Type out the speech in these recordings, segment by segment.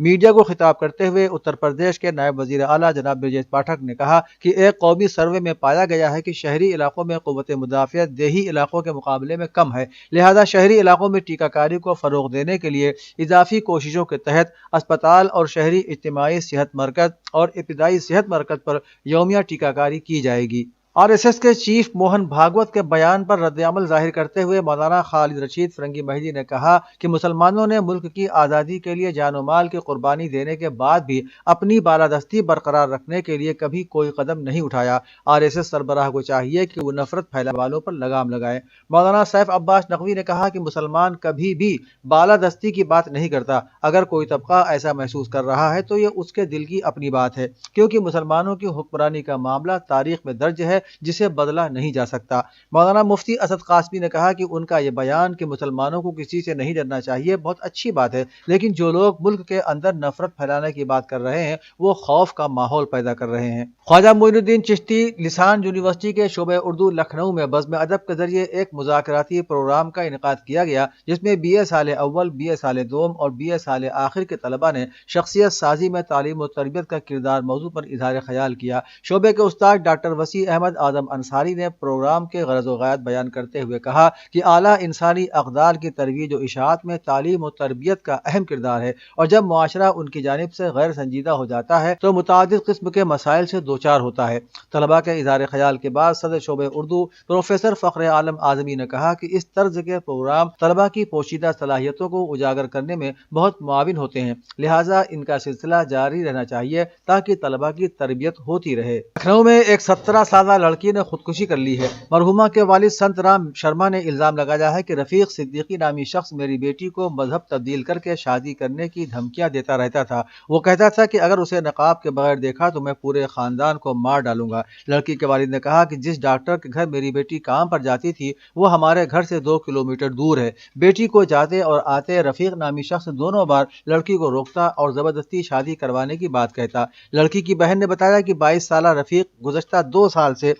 Media کو خطاب کرتے ہوئے اتر پردیش کے نائب وزیر اعلیٰ جناب برجیش پاٹھک نے کہا کہ ایک قومی سروے میں پایا گیا ہے کہ شہری علاقوں میں قوت مدافعت دیہی علاقوں کے مقابلے میں کم ہے، لہذا شہری علاقوں میں ٹیکہ کاری کو فروغ دینے کے لیے اضافی کوششوں کے تحت اسپتال اور شہری اجتماعی صحت مرکز اور ابتدائی صحت مرکز پر یومیہ ٹیکہ کاری کی جائے گی۔ RSS کے چیف موہن بھاگوت کے بیان پر رد عمل ظاہر کرتے ہوئے مولانا خالد رشید فرنگی مہدی نے کہا کہ مسلمانوں نے ملک کی آزادی کے لیے جان و مال کی قربانی دینے کے بعد بھی اپنی بالادستی برقرار رکھنے کے لیے کبھی کوئی قدم نہیں اٹھایا۔ RSS سربراہ کو چاہیے کہ وہ نفرت پھیلانے والوں پر لگام لگائے۔ مولانا سیف عباس نقوی نے کہا کہ مسلمان کبھی بھی بالادستی کی بات نہیں کرتا، اگر کوئی طبقہ ایسا محسوس کر رہا ہے تو یہ اس کے دل کی اپنی بات ہے، کیونکہ مسلمانوں کی حکمرانی کا معاملہ تاریخ میں درج ہے جسے بدلا نہیں جا سکتا۔ مولانا مفتی اسد قاسمی نے کہا کہ ان کا یہ بیان کہ مسلمانوں کو کسی سے نہیں ڈرنا چاہیے بہت اچھی بات ہے، لیکن جو لوگ ملک کے اندر نفرت پھیلانے کی بات کر رہے ہیں وہ خوف کا ماحول پیدا کر رہے ہیں۔ خواجہ معین الدین چشتی لسان یونیورسٹی کے شعبہ اردو لکھنؤ میں بزم ادب کے ذریعے ایک مذاکراتی پروگرام کا انعقاد کیا گیا، جس میں BA سال اول، BA سال دوم اور BA سال آخر کے طلباء نے شخصیت سازی میں تعلیم و تربیت کا کردار موضوع پر اظہار خیال کیا۔ شعبے کے استاد ڈاکٹر وسیع احمد اعظم انصاری نے پروگرام کے غرض و غایت بیان کرتے ہوئے کہا کہ اعلیٰ انسانی اقدار کی ترویج و اشاعت میں تعلیم و تربیت کا اہم کردار ہے، اور جب معاشرہ ان کی جانب سے غیر سنجیدہ ہو جاتا ہے تو متعدد قسم کے مسائل سے دوچار ہوتا ہے۔ طلباء کے اظہار خیال کے بعد صدر شعبہ اردو پروفیسر فخر عالم اعظمی نے کہا کہ اس طرز کے پروگرام طلباء کی پوشیدہ صلاحیتوں کو اجاگر کرنے میں بہت معاون ہوتے ہیں، لہٰذا ان کا سلسلہ جاری رہنا چاہیے تاکہ طلباء کی تربیت ہوتی رہے۔ لکھنؤ میں ایک 17 سالہ لڑکی نے خودکشی کر لی ہے۔ مرحومہ کے والد سنت رام شرما نے الزام لگایا ہے کہ رفیق صدیقی نامی شخص میری بیٹی کو مذہب تبدیل کر کے شادی کرنے کی دھمکیاں دیتا رہتا تھا۔ وہ کہتا تھا کہ اگر اسے نقاب کے بغیر دیکھا تو میں پورے خاندان کو مار ڈالوں گا۔ لڑکی کے والد نے کہا کہ جس ڈاکٹر کے گھر میری بیٹی کام پر جاتی تھی وہ ہمارے گھر سے 2 کلومیٹر دور ہے۔ بیٹی کو جاتے اور آتے رفیق نامی شخص دونوں بار لڑکی کو روکتا اور زبردستی شادی کروانے کی بات کہتا۔ لڑکی کی بہن نے بتایا کہ 22 سالہ رفیق گزشتہ 2 سال سے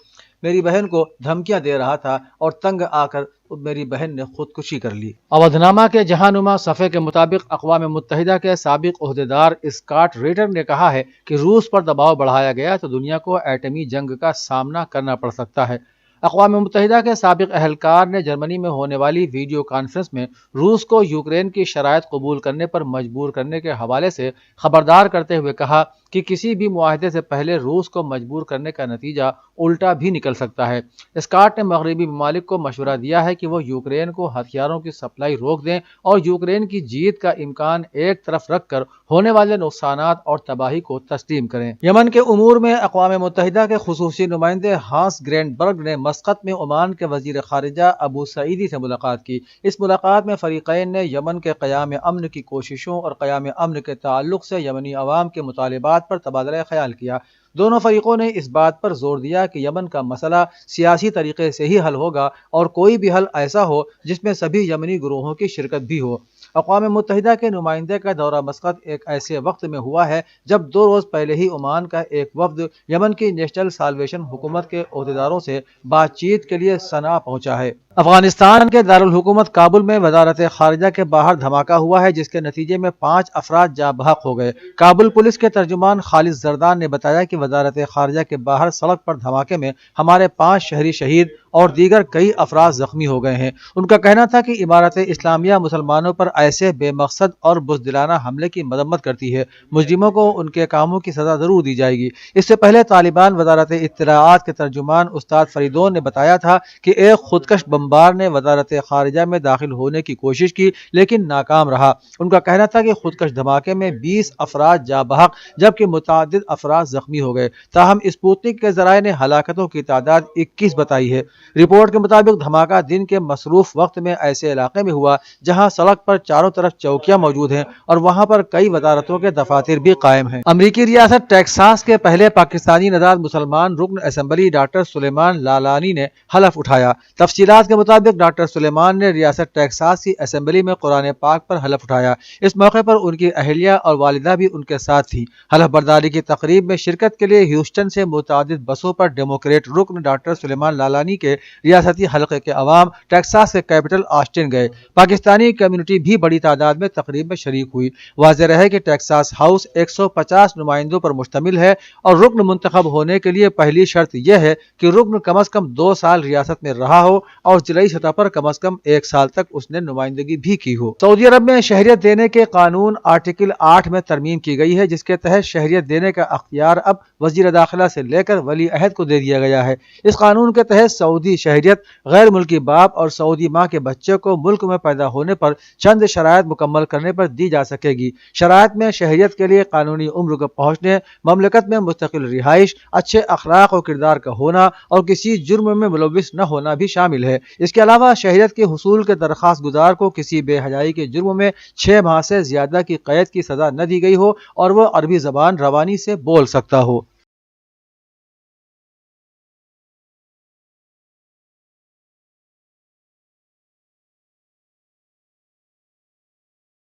میری بہن کو دھمکیاں دے رہا تھا اور تنگ آ کر میری بہن نے خودکشی کر لی۔ اودھنامہ کے جہانما صفحے کے مطابق اقوام متحدہ کے سابق عہدیدار اسکاٹ ریٹر نے کہا ہے کہ روس پر دباؤ بڑھایا گیا تو دنیا کو ایٹمی جنگ کا سامنا کرنا پڑ سکتا ہے۔ اقوام متحدہ کے سابق اہلکار نے جرمنی میں ہونے والی ویڈیو کانفرنس میں روس کو یوکرین کی شرائط قبول کرنے پر مجبور کرنے کے حوالے سے خبردار کرتے ہوئے کہا کہ کسی بھی معاہدے سے پہلے روس کو مجبور کرنے کا نتیجہ الٹا بھی نکل سکتا ہے۔ اسکاٹ نے مغربی ممالک کو مشورہ دیا ہے کہ وہ یوکرین کو ہتھیاروں کی سپلائی روک دیں اور یوکرین کی جیت کا امکان ایک طرف رکھ کر ہونے والے نقصانات اور تباہی کو تسلیم کریں۔ یمن کے امور میں اقوام متحدہ کے خصوصی نمائندے ہانس گرینڈبرگ نے مسقط میں عمان کے وزیر خارجہ ابو سعیدی سے ملاقات کی۔ اس ملاقات میں فریقین نے یمن کے قیام امن کی کوششوں اور قیام امن کے تعلق سے یمنی عوام کے مطالبات پر تبادلہ خیال کیا۔ دونوں فریقوں نے اس بات پر زور دیا کہ یمن کا مسئلہ سیاسی طریقے سے ہی حل ہوگا اور کوئی بھی حل ایسا ہو جس میں سبھی یمنی گروہوں کی شرکت بھی ہو۔ اقوام متحدہ کے نمائندے کا دورہ مسقط ایک ایسے وقت میں ہوا ہے جب 2 روز پہلے ہی عمان کا ایک وفد یمن کی نیشنل سالویشن حکومت کے عہدیداروں سے بات چیت کے لیے صنعا پہنچا ہے۔ افغانستان کے دارالحکومت کابل میں وزارت خارجہ کے باہر دھماکہ ہوا ہے جس کے نتیجے میں 5 افراد جاں بحق ہو گئے۔ کابل پولیس کے ترجمان خالد زردان نے بتایا کہ وزارت خارجہ کے باہر سڑک پر دھماکے میں ہمارے 5 شہری شہید اور دیگر کئی افراد زخمی ہو گئے ہیں۔ ان کا کہنا تھا کہ امارت اسلامیہ مسلمانوں پر ایسے بے مقصد اور بزدلانہ حملے کی مذمت کرتی ہے۔ مجرموں کو ان کے کاموں کی سزا ضرور دی جائے گی۔ اس سے پہلے طالبان وزارت اطلاعات کے ترجمان استاد فریدون نے بتایا تھا کہ ایک خودکش بمبار نے وزارت خارجہ میں داخل ہونے کی کوشش کی لیکن ناکام رہا۔ ان کا کہنا تھا کہ خودکش دھماکے میں 20 افراد جاں بحق جبکہ متعدد افراد زخمی ہو گئے، تاہم اسپوتنک کے ذرائع نے ہلاکتوں کی تعداد 21 بتائی ہے۔ رپورٹ کے مطابق دھماکہ دن کے مصروف وقت میں ایسے علاقے میں ہوا جہاں سڑک پر چاروں طرف چوکیاں موجود ہیں اور وہاں پر کئی وزارتوں کے دفاتر بھی قائم ہیں۔ امریکی ریاست ٹیکساس کے پہلے پاکستانی نژاد مسلمان رکن اسمبلی ڈاکٹر سلیمان لالانی نے حلف اٹھایا۔ تفصیلات کے مطابق ڈاکٹر سلیمان نے ریاست ٹیکساس کی اسمبلی میں قرآن پاک پر حلف اٹھایا۔ اس موقع پر ان کی اہلیہ اور والدہ بھی ان کے ساتھ تھیں۔ حلف برداری کی تقریب میں شرکت کے لیے ہیوسٹن سے متعدد بسوں پر ڈیموکریٹ رکن ڈاکٹر سلیمان لالانی کے ریاستی حلقے کے عوام ٹیکساس کے کیپٹل آسٹن گئے۔ پاکستانی کمیونٹی بھی بڑی تعداد میں تقریب میں شریک ہوئی۔ واضح رہے کہ ٹیکساس ہاؤس 150 نمائندوں پر مشتمل ہے اور رکن منتخب ہونے کے لیے پہلی شرط یہ ہے کہ رکن کم از کم 2 سال ریاست میں رہا ہو اور ضلعی سطح پر کم از کم 1 سال تک اس نے نمائندگی بھی کی ہو۔ سعودی عرب میں شہریت دینے کے قانون آرٹیکل 8 میں ترمیم کی گئی ہے، جس کے تحت شہریت دینے کا اختیار اب وزیر داخلہ سے لے کر ولی عہد کو دے دیا گیا ہے۔ اس قانون کے تحت سعودی شہریت غیر ملکی باپ اور سعودی ماں کے بچے کو ملک میں پیدا ہونے پر چند شرائط مکمل کرنے پر دی جا سکے گی۔ شرائط میں شہریت کے لیے قانونی عمر کو پہنچنے، مملکت میں مستقل رہائش، اچھے اخلاق و کردار کا ہونا اور کسی جرم میں ملوث نہ ہونا بھی شامل ہے۔ اس کے علاوہ شہریت کے حصول کے درخواست گزار کو کسی بے حیائی کے جرم میں 6 ماہ سے زیادہ کی قید کی سزا نہ دی گئی ہو اور وہ عربی زبان روانی سے بول سکتا ہو۔